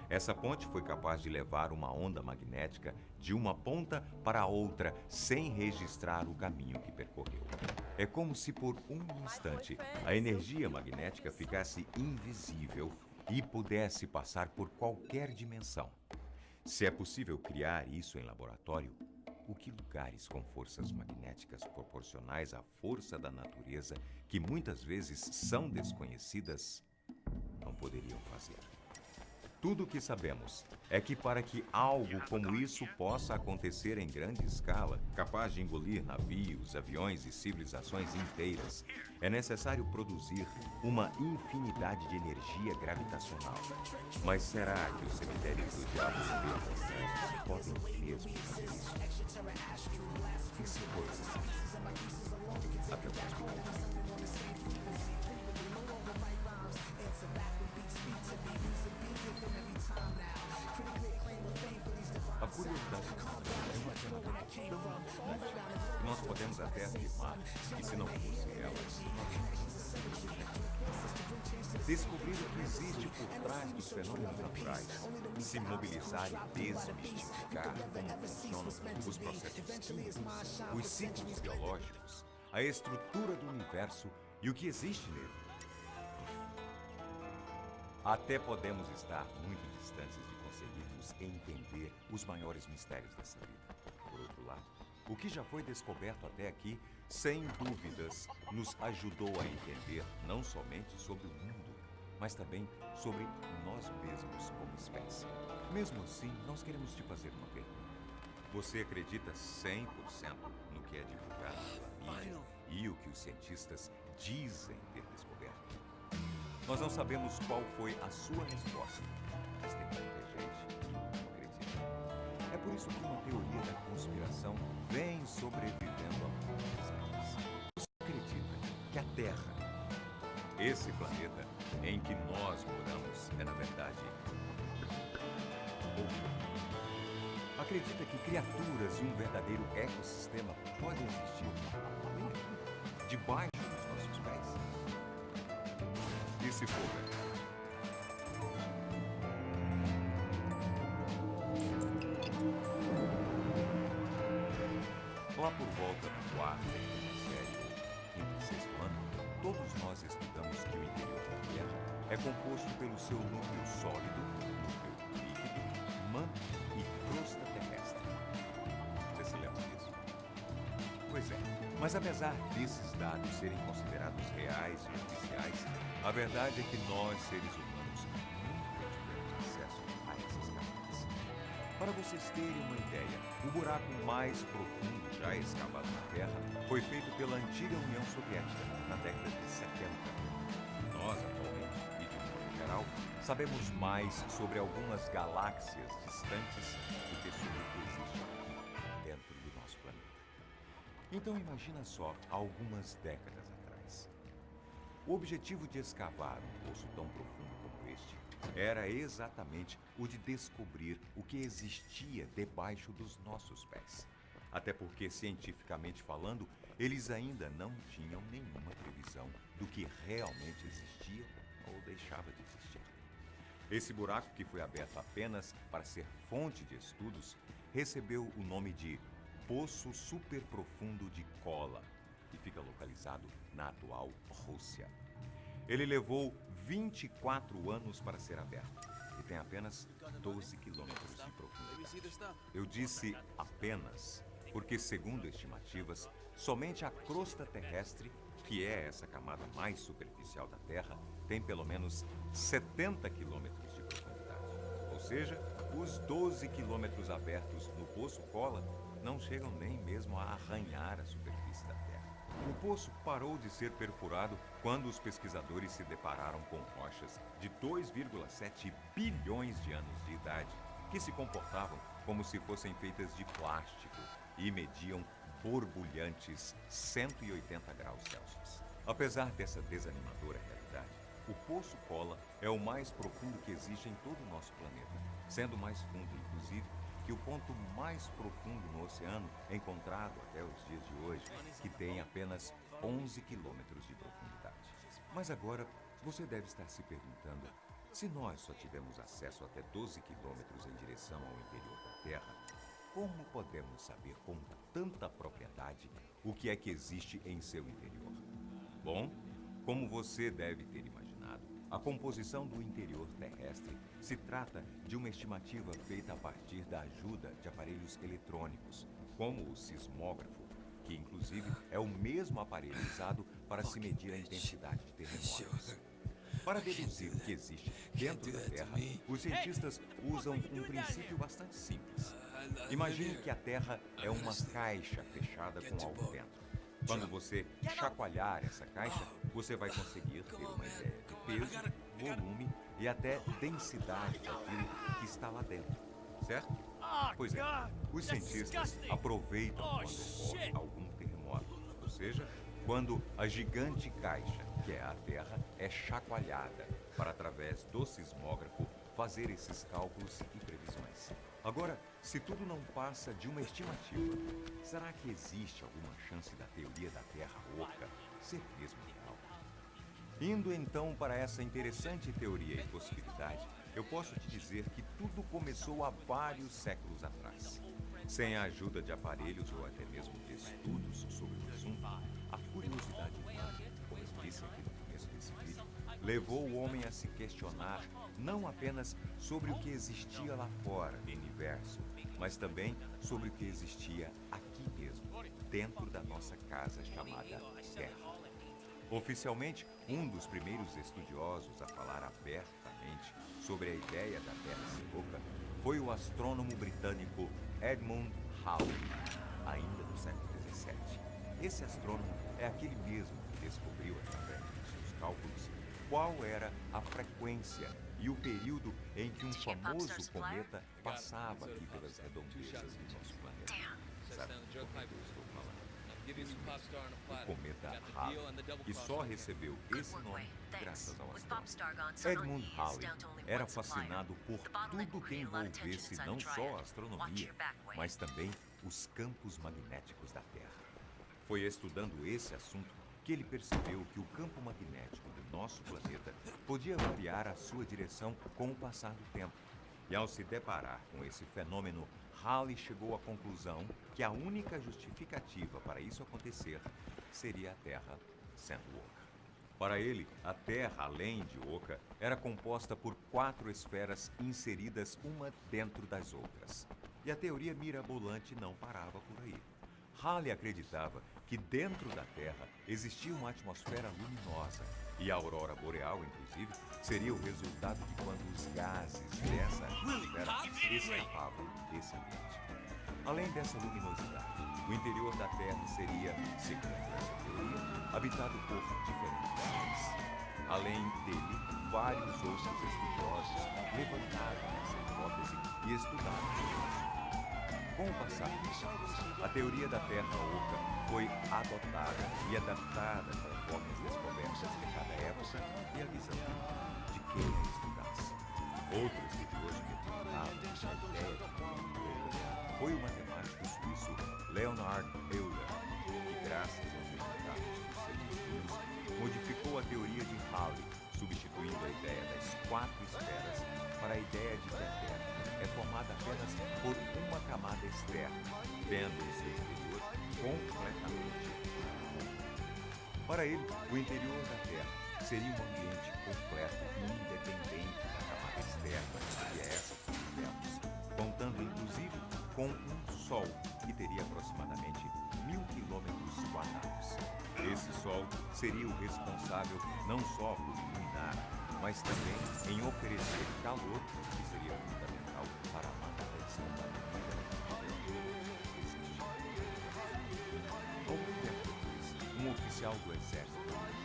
Essa ponte foi capaz de levar uma onda magnética de uma ponta para a outra sem registrar o caminho que percorreu. É como se por um instante a energia magnética ficasse invisível e pudesse passar por qualquer dimensão. Se é possível criar isso em laboratório, o que lugares com forças magnéticas proporcionais à força da natureza, que muitas vezes são desconhecidas, não poderiam fazer? Tudo o que sabemos é que para que algo como isso possa acontecer em grande escala, capaz de engolir navios, aviões e civilizações inteiras, é necessário produzir uma infinidade de energia gravitacional. Mas será que os cemitérios do diabo podem mesmo fazer isso? E se for assim? Até o próximo vídeo. A curiosidade é uma ferramenta tão importante que nós podemos até afirmar que, se não fosse ela, descobrir o que existe por trás dos fenômenos naturais, se mobilizar e desmistificar como funcionam os processos químicos, os ciclos biológicos, a estrutura do universo e o que existe nele. Até podemos estar muito distantes de conseguirmos entender os maiores mistérios dessa vida. Por outro lado, o que já foi descoberto até aqui, sem dúvidas, nos ajudou a entender não somente sobre o mundo, mas também sobre nós mesmos como espécie. Mesmo assim, nós queremos te fazer uma pergunta. Você acredita 100% no que é divulgado pela mídia e o que os cientistas dizem ter descoberto? Nós não sabemos qual foi a sua resposta, mas tem muita gente que não acredita. É por isso que uma teoria da conspiração vem sobrevivendo há muitos anos. Você acredita que a Terra, esse planeta em que nós moramos, é na verdade outro? Acredita que criaturas e um verdadeiro ecossistema podem existir debaixo dos nossos pés? E se for verdade? Lá por volta do quarto, série ou quinto e sexto ano, todos nós estudamos que o interior da Terra é composto pelo seu núcleo sólido, núcleo líquido, manto e crosta terrestre. Você se lembra disso? Pois é, mas apesar desses dados serem considerados reais e oficiais, a verdade é que nós, seres humanos, nunca tivemos acesso a essas camadas. Para vocês terem uma ideia, o buraco mais profundo já escavado na Terra foi feito pela antiga União Soviética, na década de 70. Nós, atualmente, e de modo geral, sabemos mais sobre algumas galáxias distantes do que sobre o que existe aqui, dentro do nosso planeta. Então imagina só, algumas décadas atrás. O objetivo de escavar um poço tão profundo como este era exatamente o de descobrir o que existia debaixo dos nossos pés. Até porque, cientificamente falando, eles ainda não tinham nenhuma previsão do que realmente existia ou deixava de existir. Esse buraco, que foi aberto apenas para ser fonte de estudos, recebeu o nome de Poço Superprofundo de Kola e fica localizado na atual Rússia. Ele levou 24 anos para ser aberto e tem apenas 12 quilômetros de profundidade. Eu disse apenas porque, segundo estimativas, somente a crosta terrestre, que é essa camada mais superficial da Terra, tem pelo menos 70 quilômetros de profundidade. Ou seja, os 12 quilômetros abertos no Poço Kola não chegam nem mesmo a arranhar a superfície da Terra. O poço parou de ser perfurado quando os pesquisadores se depararam com rochas de 2,7 bilhões de anos de idade, que se comportavam como se fossem feitas de plástico e mediam borbulhantes 180 graus Celsius. Apesar dessa desanimadora realidade, o Poço Kola é o mais profundo que existe em todo o nosso planeta, sendo mais fundo, inclusive, que o ponto mais profundo no oceano encontrado até os dias de hoje, que tem apenas 11 quilômetros de profundidade. Mas agora você deve estar se perguntando Se nós só tivemos acesso até 12 quilômetros em direção ao interior da Terra, como podemos saber com tanta propriedade o que é que existe em seu interior? Bom, como você deve ter imaginado, a composição do interior terrestre se trata de uma estimativa feita a partir da ajuda de aparelhos eletrônicos, como o sismógrafo, que inclusive é o mesmo aparelho usado para se medir a intensidade de terremotos. Para deduzir o que existe dentro da Terra, os cientistas usam um princípio bastante simples. Imagine que a Terra é uma caixa fechada com algo dentro. Quando você chacoalhar essa caixa, você vai conseguir ter uma ideia de peso, volume e até densidade daquilo que está lá dentro, certo? Pois é, os cientistas aproveitam quando ocorre algum terremoto, ou seja, quando a gigante caixa, que é a Terra, é chacoalhada para, através do sismógrafo, fazer esses cálculos e previsões. Agora, se tudo não passa de uma estimativa, será que existe alguma chance da teoria da Terra oca ser mesmo real? Indo então para essa interessante teoria e possibilidade, eu posso te dizer que tudo começou há vários séculos atrás. Sem a ajuda de aparelhos ou até mesmo de estudos sobre o assunto, a curiosidade humana, como eu disse aqui no começo desse vídeo, levou o homem a se questionar não apenas sobre o que existia lá fora no universo, mas também sobre o que existia aqui mesmo, dentro da nossa casa chamada Terra. Oficialmente, um dos primeiros estudiosos a falar abertamente sobre a ideia da Terra ser oca foi o astrônomo britânico Edmund Halley, ainda no século XVII. Esse astrônomo é aquele mesmo que descobriu, através de seus cálculos, qual era a frequência e o período em que um famoso cometa passava aqui pelas redondezas do nosso planeta. Sabe do que eu estou falando? Isso mesmo, o cometa Halley, que só recebeu esse nome graças ao astrônomo. Edmund Halley era fascinado por tudo que envolvesse não só a astronomia, mas também os campos magnéticos da Terra. Foi estudando esse assunto que ele percebeu que o campo magnético do nosso planeta podia variar a sua direção com o passar do tempo. E ao se deparar com esse fenômeno, Halley chegou à conclusão que a única justificativa para isso acontecer seria a Terra sendo oca. Para ele, a Terra, além de oca, era composta por 4 esferas inseridas uma dentro das outras. E a teoria mirabolante não parava por aí. Halley acreditava que dentro da Terra existia uma atmosfera luminosa e a aurora boreal, inclusive, seria o resultado de quando os gases dessa atmosfera escapavam desse ambiente. Além dessa luminosidade, o interior da Terra seria, segundo essa teoria, habitado por diferentes seres. Além dele, vários outros estudiosos levantaram essa hipótese e estudaram o assunto. Com o passar dos anos, a teoria da Terra oca foi adotada e adaptada conforme as descobertas de cada época e a visão de quem a estudasse. Outro estudioso que acreditava na ideia de teoria oca foi o matemático suíço Leonhard Euler, que, graças aos resultados dos seus estudos, modificou a teoria de Halley, substituindo a ideia das 4 esferas para a ideia de que a Terra é formada apenas por uma camada externa, vendo o seu interior completamente oco. Para ele, o interior da Terra seria um ambiente completo e independente da camada externa, que é essa que nós vemos, contando inclusive com um Sol que teria aproximadamente 1000 quilômetros quadrados. Esse Sol seria o responsável não só por iluminar, mas também em oferecer calor, que seria fundamental para a manutenção da vida que existe. Algum tempo depois, um oficial do exército chamado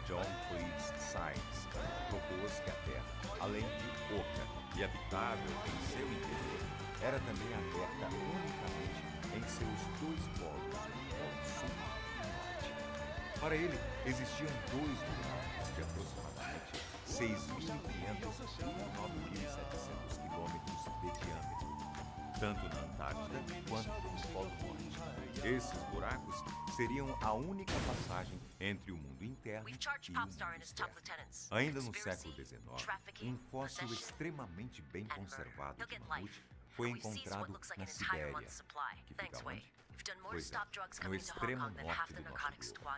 John Cleves Sykes propôs que a Terra, além de oca e habitável em seu interior, era também aberta unicamente em seus 2 polos, o polo sul e norte. Para ele, existiam 2 buracos de aproximadamente 6.500 e 9.700 quilômetros de diâmetro, tanto na Antártida quanto no Polo Norte. Esses buracos seriam a única passagem entre o mundo interno e o mundo externo. Ainda no século XIX, um fóssil extremamente bem conservado de mamute foi encontrado na Sibéria, que fica onde? Pois é, no extremo norte do nosso globo.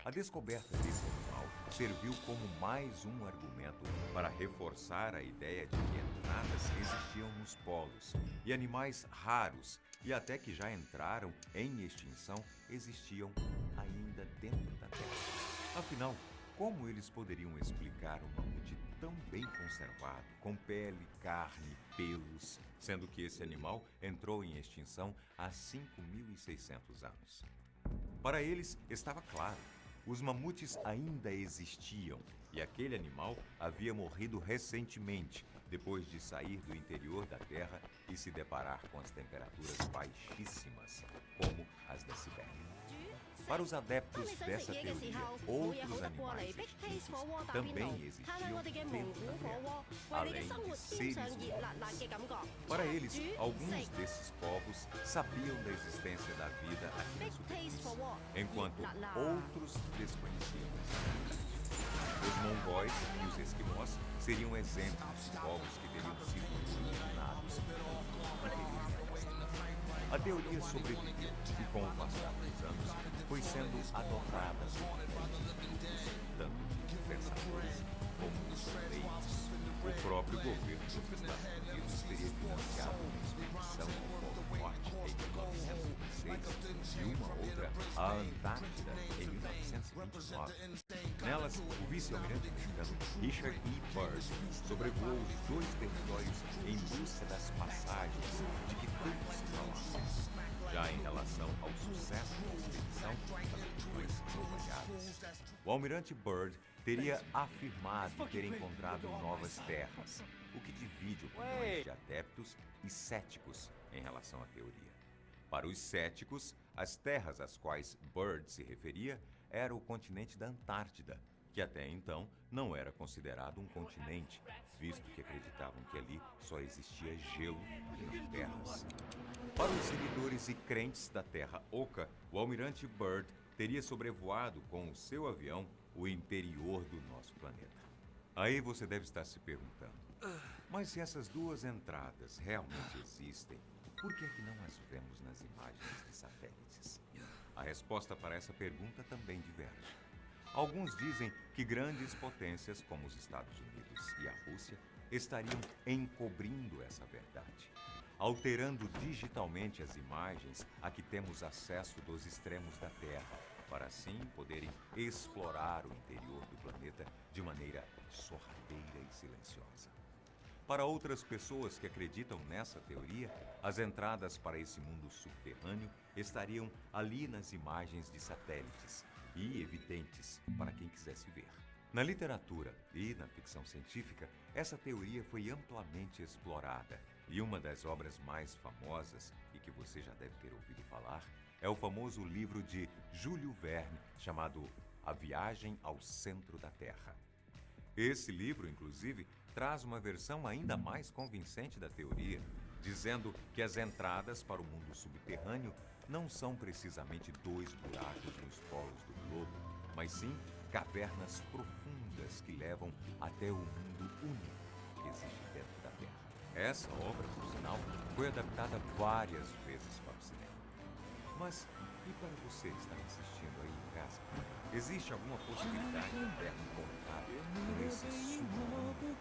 A descoberta desse animal serviu como mais um argumento para reforçar a ideia de que entradas existiam nos polos e animais raros e até que já entraram em extinção existiam ainda dentro da Terra. Afinal, como eles poderiam explicar um mamute tão bem conservado, com pele, carne, pelos, sendo que esse animal entrou em extinção há 5.600 anos? Para eles, estava claro, os mamutes ainda existiam e aquele animal havia morrido recentemente, depois de sair do interior da Terra e se deparar com as temperaturas baixíssimas, como as da Sibéria. Para os adeptos dessa teoria, outros animais extintos também existiam dentro da Terra, além de seres humanos. Para eles, alguns desses povos sabiam da existência da vida aqui na superfície, enquanto outros desconheciam essa verdade. Os mongóis e os esquimós seriam exemplos de povos que teriam sido eliminados no período terrestre. A teoria sobreviveu e, com o passar dos anos, foi sendo adotada por grupos, tanto de pensadores como dos leigos. O próprio governo dos Estados Unidos teria financiado uma expedição ao Polo Norte em 1926 e uma outra à Antártida em 1929. Nelas, o vice-almirante americano Richard E. Byrd sobrevoou os dois territórios em busca das passagens de que tanto se falava. Já em relação ao sucesso da expedição, as duas são variadas. O almirante Byrd teria afirmado ter encontrado novas terras, o que divide opiniões de adeptos e céticos em relação à teoria. Para os céticos, as terras às quais Byrd se referia era o continente da Antártida, que até então não era considerado um continente, visto que acreditavam que ali só existia gelo e não terras. Para os seguidores e crentes da Terra Oca, o almirante Byrd teria sobrevoado com o seu avião o interior do nosso planeta. Aí você deve estar se perguntando, mas se essas duas entradas realmente existem, por que é que não as vemos nas imagens de satélites? A resposta para essa pergunta também diverge. Alguns dizem que grandes potências como os Estados Unidos e a Rússia estariam encobrindo essa verdade, alterando digitalmente as imagens a que temos acesso dos extremos da Terra, para assim poderem explorar o interior do planeta de maneira sorrateira e silenciosa. Para outras pessoas que acreditam nessa teoria, as entradas para esse mundo subterrâneo estariam ali nas imagens de satélites e evidentes para quem quisesse ver. Na literatura e na ficção científica, essa teoria foi amplamente explorada e uma das obras mais famosas, e que você já deve ter ouvido falar, é o famoso livro de Júlio Verne chamado A Viagem ao Centro da Terra. Esse livro, inclusive, traz uma versão ainda mais convincente da teoria, dizendo que as entradas para o mundo subterrâneo não são precisamente dois buracos nos polos do globo, mas sim cavernas profundas que levam até o mundo único que existe dentro da Terra. Essa obra, por sinal, foi adaptada várias vezes para o cinema. Mas e para você que está me assistindo aí em casa? Existe alguma possibilidade de Terra encontrar com esse submundo?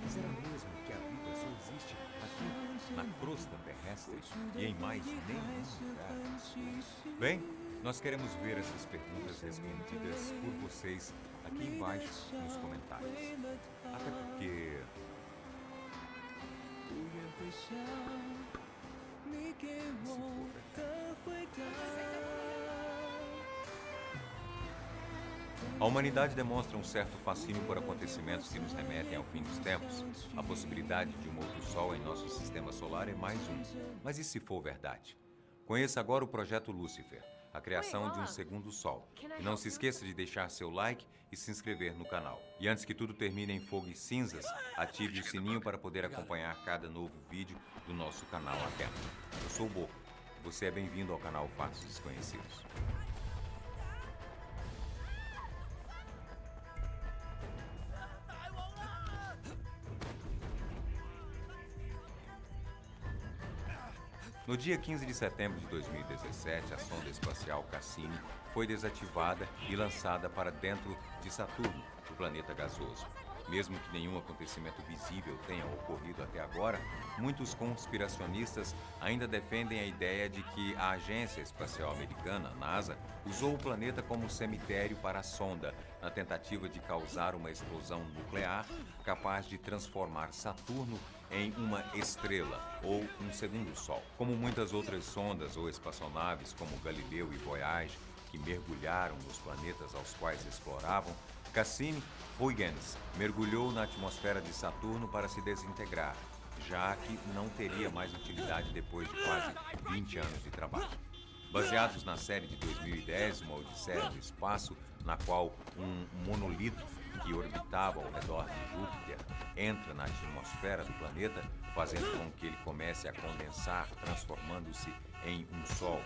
Será mesmo que a vida só existe aqui na crosta terrestre e em mais nenhum lugar? Bem, nós queremos ver essas perguntas respondidas por vocês aqui embaixo nos comentários. Até porque... A humanidade demonstra um certo fascínio por acontecimentos que nos remetem ao fim dos tempos. A possibilidade de um outro Sol em nosso sistema solar é mais um. Mas e se for verdade? Conheça agora o Projeto Lúcifer, a criação de um segundo Sol. E não se esqueça de deixar seu like e se inscrever no canal. E antes que tudo termine em fogo e cinzas, ative o sininho para poder acompanhar cada novo vídeo do nosso canal na tela. Eu sou o Bo. Você é bem-vindo ao canal Fatos Desconhecidos. No dia 15 de setembro de 2017, a sonda espacial Cassini foi desativada e lançada para dentro de Saturno, o planeta gasoso. Mesmo que nenhum acontecimento visível tenha ocorrido até agora, muitos conspiracionistas ainda defendem a ideia de que a Agência Espacial Americana, NASA, usou o planeta como cemitério para a sonda, na tentativa de causar uma explosão nuclear capaz de transformar Saturno em uma estrela ou um segundo Sol. Como muitas outras sondas ou espaçonaves, como Galileu e Voyager, que mergulharam nos planetas aos quais exploravam, Cassini-Huygens mergulhou na atmosfera de Saturno para se desintegrar, já que não teria mais utilidade depois de quase 20 anos de trabalho. Baseados na série de 2010, Uma Odisseia no Espaço, na qual um monolito que orbitava ao redor de Júpiter entra na atmosfera do planeta, fazendo com que ele comece a condensar, transformando-se em um Sol.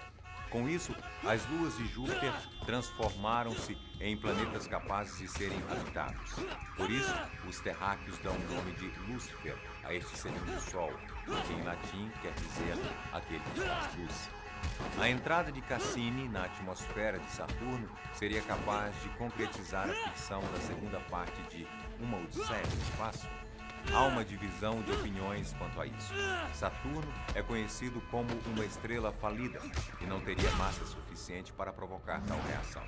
Com isso, as luas de Júpiter transformaram-se em planetas capazes de serem habitados. Por isso, os terráqueos dão o nome de Lúcifer a este segundo Sol, que em latim quer dizer aquele que faz luz. A entrada de Cassini na atmosfera de Saturno seria capaz de concretizar a ficção da segunda parte de Uma Odisseia no Espaço? Há uma divisão de opiniões quanto a isso. Saturno é conhecido como uma estrela falida e não teria massa suficiente para provocar tal reação.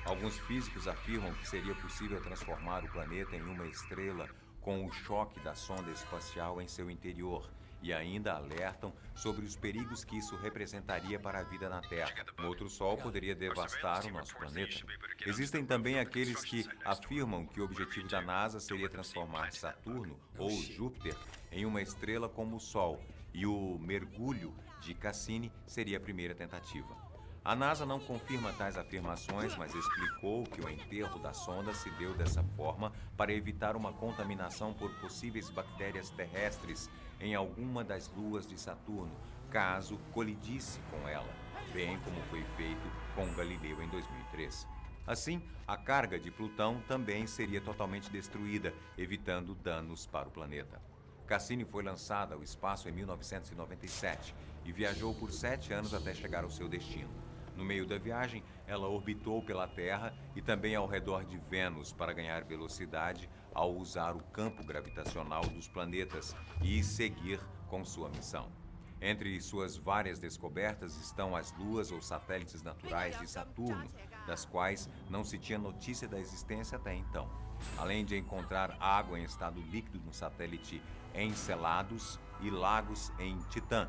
Alguns físicos afirmam que seria possível transformar o planeta em uma estrela com o choque da sonda espacial em seu interior, e ainda alertam sobre os perigos que isso representaria para a vida na Terra. Um outro Sol poderia devastar o nosso planeta. Existem também aqueles que afirmam que o objetivo da NASA seria transformar Saturno ou Júpiter em uma estrela como o Sol, e o mergulho de Cassini seria a primeira tentativa. A NASA não confirma tais afirmações, mas explicou que o enterro da sonda se deu dessa forma para evitar uma contaminação por possíveis bactérias terrestres em alguma das luas de Saturno, caso colidisse com ela, bem como foi feito com Galileu em 2003. Assim, a carga de Plutão também seria totalmente destruída, evitando danos para o planeta. Cassini foi lançada ao espaço em 1997 e viajou por 7 anos até chegar ao seu destino. No meio da viagem, ela orbitou pela Terra e também ao redor de Vênus para ganhar velocidade ao usar o campo gravitacional dos planetas e seguir com sua missão. Entre suas várias descobertas estão as luas ou satélites naturais de Saturno, das quais não se tinha notícia da existência até então. Além de encontrar água em estado líquido no satélite Enceladus e lagos em Titã.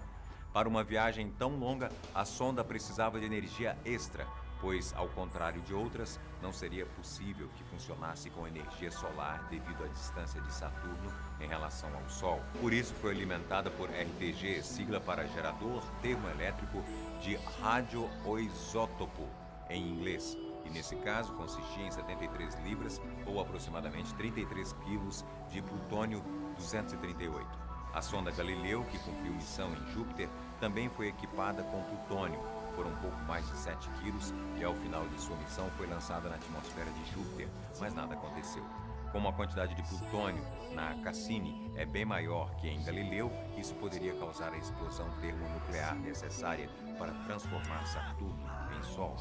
Para uma viagem tão longa, a sonda precisava de energia extra, pois, ao contrário de outras, não seria possível que funcionasse com energia solar devido à distância de Saturno em relação ao Sol. Por isso foi alimentada por RTG, sigla para gerador termoelétrico de radioisótopo, em inglês, e nesse caso consistia em 73 libras ou aproximadamente 33 quilos de plutônio 238. A sonda Galileu, que cumpriu missão em Júpiter, também foi equipada com plutônio. Foram um pouco mais de 7 quilos e ao final de sua missão foi lançada na atmosfera de Júpiter, mas nada aconteceu. Como a quantidade de plutônio na Cassini é bem maior que em Galileu, isso poderia causar a explosão termonuclear necessária para transformar Saturno em Sol.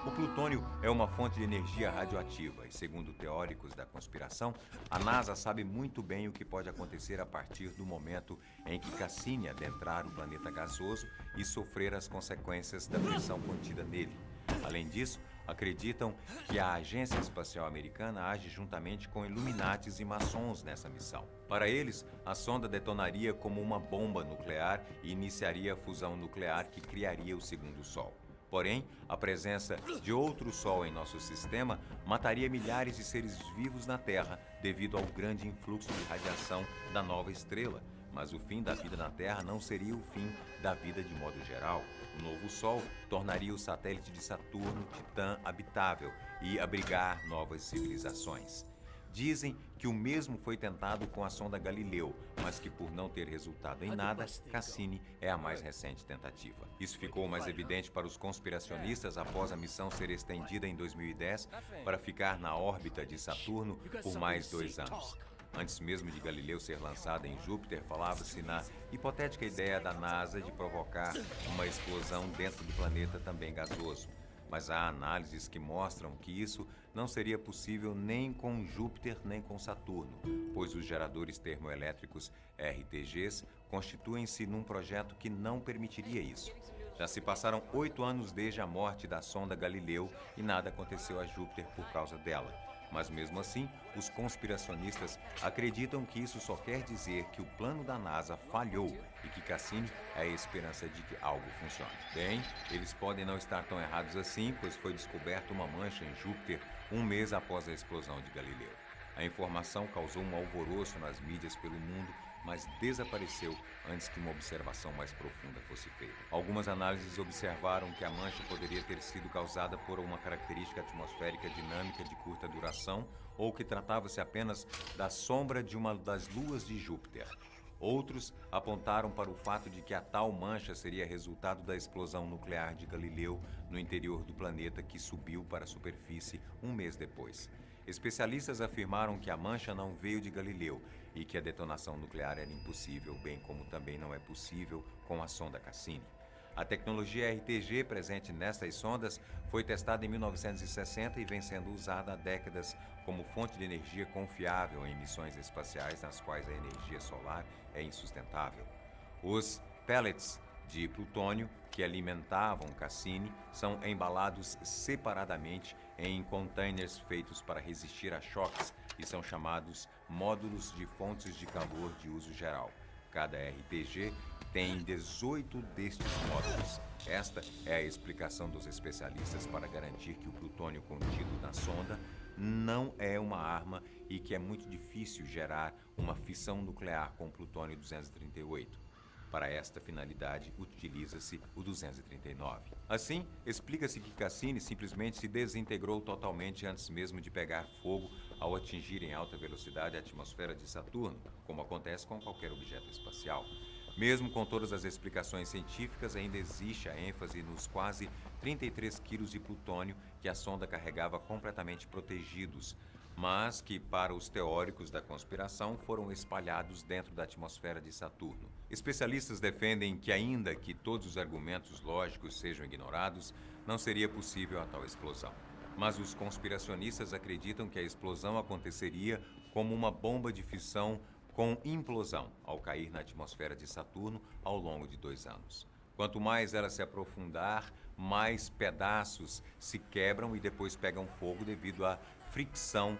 O plutônio é uma fonte de energia radioativa e, segundo teóricos da conspiração, a NASA sabe muito bem o que pode acontecer a partir do momento em que Cassini adentrar o planeta gasoso e sofrer as consequências da pressão contida nele. Além disso, acreditam que a Agência Espacial Americana age juntamente com Illuminatis e maçons nessa missão. Para eles, a sonda detonaria como uma bomba nuclear e iniciaria a fusão nuclear que criaria o segundo Sol. Porém, a presença de outro Sol em nosso sistema mataria milhares de seres vivos na Terra devido ao grande influxo de radiação da nova estrela. Mas o fim da vida na Terra não seria o fim da vida de modo geral. O novo Sol tornaria o satélite de Saturno, Titã, habitável e abrigar novas civilizações. Dizem que o mesmo foi tentado com a sonda Galileu, mas que por não ter resultado em nada, Cassini é a mais recente tentativa. Isso ficou mais evidente para os conspiracionistas após a missão ser estendida em 2010 para ficar na órbita de Saturno por mais 2 anos. Antes mesmo de Galileu ser lançada em Júpiter, falava-se na hipotética ideia da NASA de provocar uma explosão dentro do planeta também gasoso. Mas há análises que mostram que isso não seria possível nem com Júpiter nem com Saturno, pois os geradores termoelétricos RTGs constituem-se num projeto que não permitiria isso. Já se passaram 8 anos desde a morte da sonda Galileu e nada aconteceu a Júpiter por causa dela. Mas mesmo assim, os conspiracionistas acreditam que isso só quer dizer que o plano da NASA falhou e que Cassini é a esperança de que algo funcione. Bem, eles podem não estar tão errados assim, pois foi descoberta uma mancha em Júpiter um mês após a explosão de Galileu. A informação causou um alvoroço nas mídias pelo mundo, mas desapareceu antes que uma observação mais profunda fosse feita. Algumas análises observaram que a mancha poderia ter sido causada por uma característica atmosférica dinâmica de curta duração ou que tratava-se apenas da sombra de uma das luas de Júpiter. Outros apontaram para o fato de que a tal mancha seria resultado da explosão nuclear de Galileu no interior do planeta que subiu para a superfície um mês depois. Especialistas afirmaram que a mancha não veio de Galileu e que a detonação nuclear era impossível, bem como também não é possível com a sonda Cassini. A tecnologia RTG presente nestas sondas foi testada em 1960 e vem sendo usada há décadas como fonte de energia confiável em missões espaciais nas quais a energia solar é insustentável. Os pellets de plutônio que alimentavam Cassini são embalados separadamente em containers feitos para resistir a choques e são chamados módulos de fontes de calor de uso geral. Cada RTG tem 18 destes módulos. Esta é a explicação dos especialistas para garantir que o plutônio contido na sonda não é uma arma e que é muito difícil gerar uma fissão nuclear com plutônio 238. Para esta finalidade, utiliza-se o 239. Assim, explica-se que Cassini simplesmente se desintegrou totalmente antes mesmo de pegar fogo ao atingir em alta velocidade a atmosfera de Saturno, como acontece com qualquer objeto espacial. Mesmo com todas as explicações científicas, ainda existe a ênfase nos quase 33 quilos de plutônio que a sonda carregava completamente protegidos, mas que, para os teóricos da conspiração, foram espalhados dentro da atmosfera de Saturno. Especialistas defendem que, ainda que todos os argumentos lógicos sejam ignorados, não seria possível a tal explosão. Mas os conspiracionistas acreditam que a explosão aconteceria como uma bomba de fissão com implosão, ao cair na atmosfera de Saturno ao longo de 2 anos. Quanto mais ela se aprofundar, mais pedaços se quebram e depois pegam fogo devido à fricção